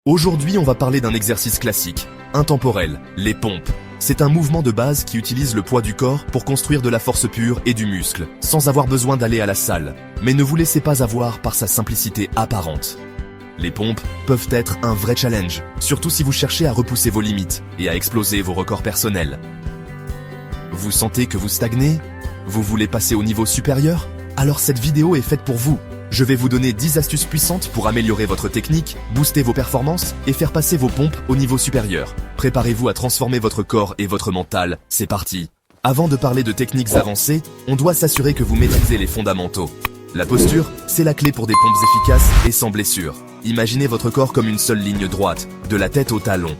Aujourd'hui, on va parler d'un exercice classique, intemporel, les pompes. C'est un mouvement de base qui utilise le poids du corps pour construire de la force pure et du muscle, sans avoir besoin d'aller à la salle. Mais ne vous laissez pas avoir par sa simplicité apparente. Les pompes peuvent être un vrai challenge, surtout si vous cherchez à repousser vos limites et à exploser vos records personnels. Vous sentez que vous stagnez? Vous voulez passer au niveau supérieur? Alors cette vidéo est faite pour vous. Je vais vous donner 10 astuces puissantes pour améliorer votre technique, booster vos performances et faire passer vos pompes au niveau supérieur. Préparez-vous à transformer votre corps et votre mental, c'est parti. Avant de parler de techniques avancées, on doit s'assurer que vous maîtrisez les fondamentaux. La posture, c'est la clé pour des pompes efficaces et sans blessure. Imaginez votre corps comme une seule ligne droite, de la tête au talon.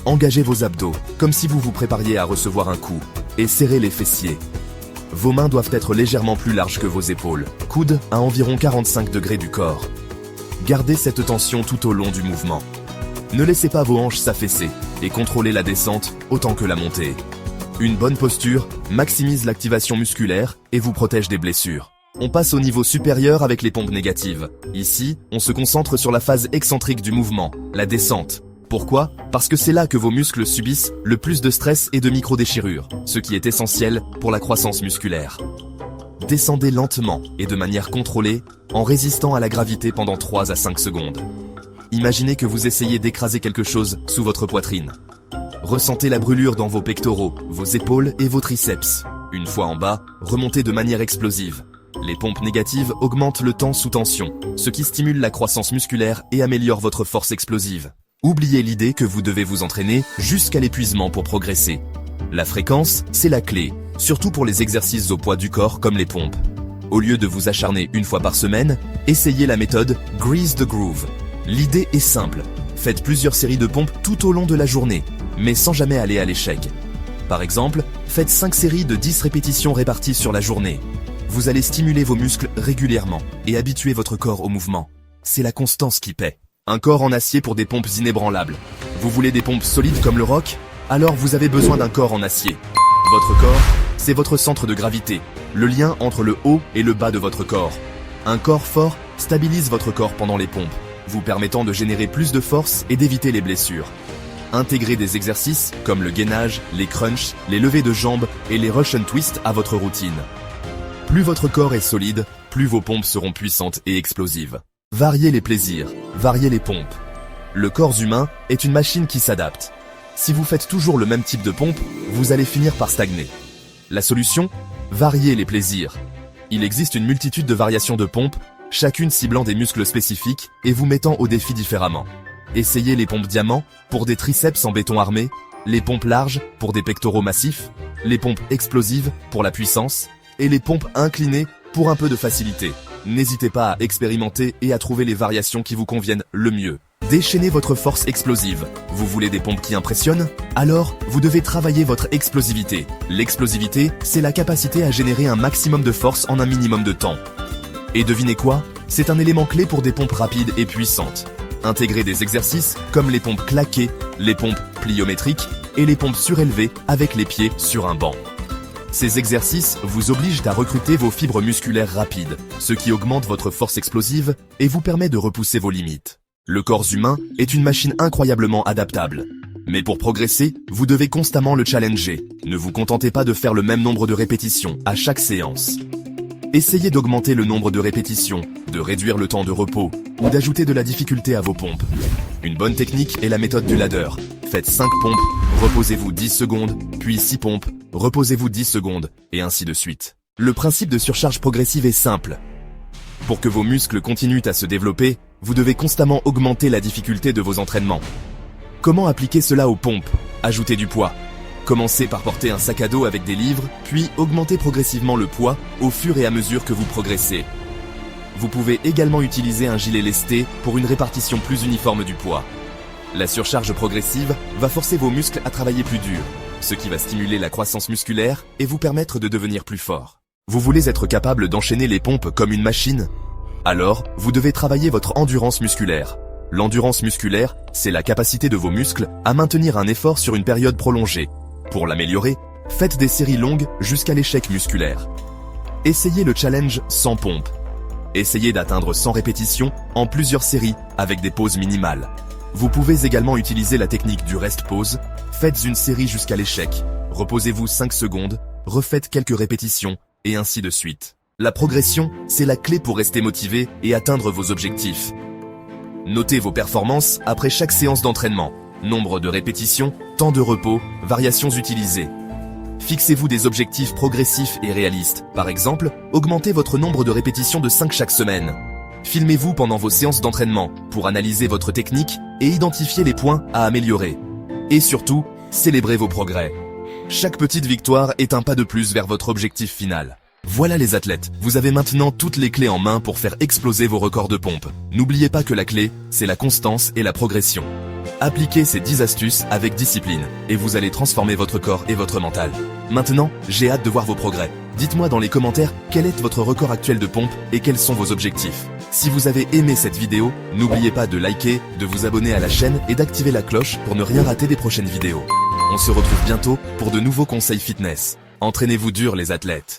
Engagez vos abdos, comme si vous vous prépariez à recevoir un coup, et serrez les fessiers. Vos mains doivent être légèrement plus larges que vos épaules, coudes à environ 45 degrés du corps. Gardez cette tension tout au long du mouvement. Ne laissez pas vos hanches s'affaisser et contrôlez la descente autant que la montée. Une bonne posture maximise l'activation musculaire et vous protège des blessures. On passe au niveau supérieur avec les pompes négatives. Ici, on se concentre sur la phase excentrique du mouvement, la descente. Pourquoi? Parce que c'est là que vos muscles subissent le plus de stress et de micro-déchirures, ce qui est essentiel pour la croissance musculaire. Descendez lentement et de manière contrôlée, en résistant à la gravité pendant 3 à 5 secondes. Imaginez que vous essayez d'écraser quelque chose sous votre poitrine. Ressentez la brûlure dans vos pectoraux, vos épaules et vos triceps. Une fois en bas, remontez de manière explosive. Les pompes négatives augmentent le temps sous tension, ce qui stimule la croissance musculaire et améliore votre force explosive. Oubliez l'idée que vous devez vous entraîner jusqu'à l'épuisement pour progresser. La fréquence, c'est la clé, surtout pour les exercices au poids du corps comme les pompes. Au lieu de vous acharner une fois par semaine, essayez la méthode Grease the Groove. L'idée est simple, faites plusieurs séries de pompes tout au long de la journée, mais sans jamais aller à l'échec. Par exemple, faites 5 séries de 10 répétitions réparties sur la journée. Vous allez stimuler vos muscles régulièrement et habituer votre corps au mouvement. C'est la constance qui paie. Un corps en acier pour des pompes inébranlables. Vous voulez des pompes solides comme le roc? Alors vous avez besoin d'un corps en acier. Votre corps, c'est votre centre de gravité, le lien entre le haut et le bas de votre corps. Un corps fort stabilise votre corps pendant les pompes, vous permettant de générer plus de force et d'éviter les blessures. Intégrez des exercices comme le gainage, les crunchs, les levées de jambes et les Russian twists à votre routine. Plus votre corps est solide, plus vos pompes seront puissantes et explosives. Variez les plaisirs, variez les pompes. Le corps humain est une machine qui s'adapte. Si vous faites toujours le même type de pompe, vous allez finir par stagner. La solution? Variez les plaisirs. Il existe une multitude de variations de pompes, chacune ciblant des muscles spécifiques et vous mettant au défi différemment. Essayez les pompes diamants pour des triceps en béton armé, les pompes larges pour des pectoraux massifs, les pompes explosives pour la puissance et les pompes inclinées pour un peu de facilité. N'hésitez pas à expérimenter et à trouver les variations qui vous conviennent le mieux. Déchaînez votre force explosive. Vous voulez des pompes qui impressionnent? Alors, vous devez travailler votre explosivité. L'explosivité, c'est la capacité à générer un maximum de force en un minimum de temps. Et devinez quoi? C'est un élément clé pour des pompes rapides et puissantes. Intégrez des exercices comme les pompes claquées, les pompes pliométriques et les pompes surélevées avec les pieds sur un banc. Ces exercices vous obligent à recruter vos fibres musculaires rapides, ce qui augmente votre force explosive et vous permet de repousser vos limites. Le corps humain est une machine incroyablement adaptable. Mais pour progresser, vous devez constamment le challenger. Ne vous contentez pas de faire le même nombre de répétitions à chaque séance. Essayez d'augmenter le nombre de répétitions, de réduire le temps de repos ou d'ajouter de la difficulté à vos pompes. Une bonne technique est la méthode du ladder. Faites 5 pompes, reposez-vous 10 secondes, puis 6 pompes, reposez-vous 10 secondes, et ainsi de suite. Le principe de surcharge progressive est simple. Pour que vos muscles continuent à se développer, vous devez constamment augmenter la difficulté de vos entraînements. Comment appliquer cela aux pompes? Ajoutez du poids. Commencez par porter un sac à dos avec des livres, puis augmentez progressivement le poids au fur et à mesure que vous progressez. Vous pouvez également utiliser un gilet lesté pour une répartition plus uniforme du poids. La surcharge progressive va forcer vos muscles à travailler plus dur, ce qui va stimuler la croissance musculaire et vous permettre de devenir plus fort. Vous voulez être capable d'enchaîner les pompes comme une machine? Alors, vous devez travailler votre endurance musculaire. L'endurance musculaire, c'est la capacité de vos muscles à maintenir un effort sur une période prolongée. Pour l'améliorer, faites des séries longues jusqu'à l'échec musculaire. Essayez le challenge sans pompe. Essayez d'atteindre 100 répétitions en plusieurs séries avec des pauses minimales. Vous pouvez également utiliser la technique du rest-pause. Faites une série jusqu'à l'échec. Reposez-vous 5 secondes, refaites quelques répétitions, et ainsi de suite. La progression, c'est la clé pour rester motivé et atteindre vos objectifs. Notez vos performances après chaque séance d'entraînement. Nombre de répétitions, temps de repos, variations utilisées. Fixez-vous des objectifs progressifs et réalistes. Par exemple, augmentez votre nombre de répétitions de 5 chaque semaine. Filmez-vous pendant vos séances d'entraînement pour analyser votre technique et identifier les points à améliorer. Et surtout, célébrez vos progrès. Chaque petite victoire est un pas de plus vers votre objectif final. Voilà les athlètes, vous avez maintenant toutes les clés en main pour faire exploser vos records de pompe. N'oubliez pas que la clé, c'est la constance et la progression. Appliquez ces 10 astuces avec discipline et vous allez transformer votre corps et votre mental. Maintenant, j'ai hâte de voir vos progrès. Dites-moi dans les commentaires quel est votre record actuel de pompe et quels sont vos objectifs. Si vous avez aimé cette vidéo, n'oubliez pas de liker, de vous abonner à la chaîne et d'activer la cloche pour ne rien rater des prochaines vidéos. On se retrouve bientôt pour de nouveaux conseils fitness. Entraînez-vous dur les athlètes.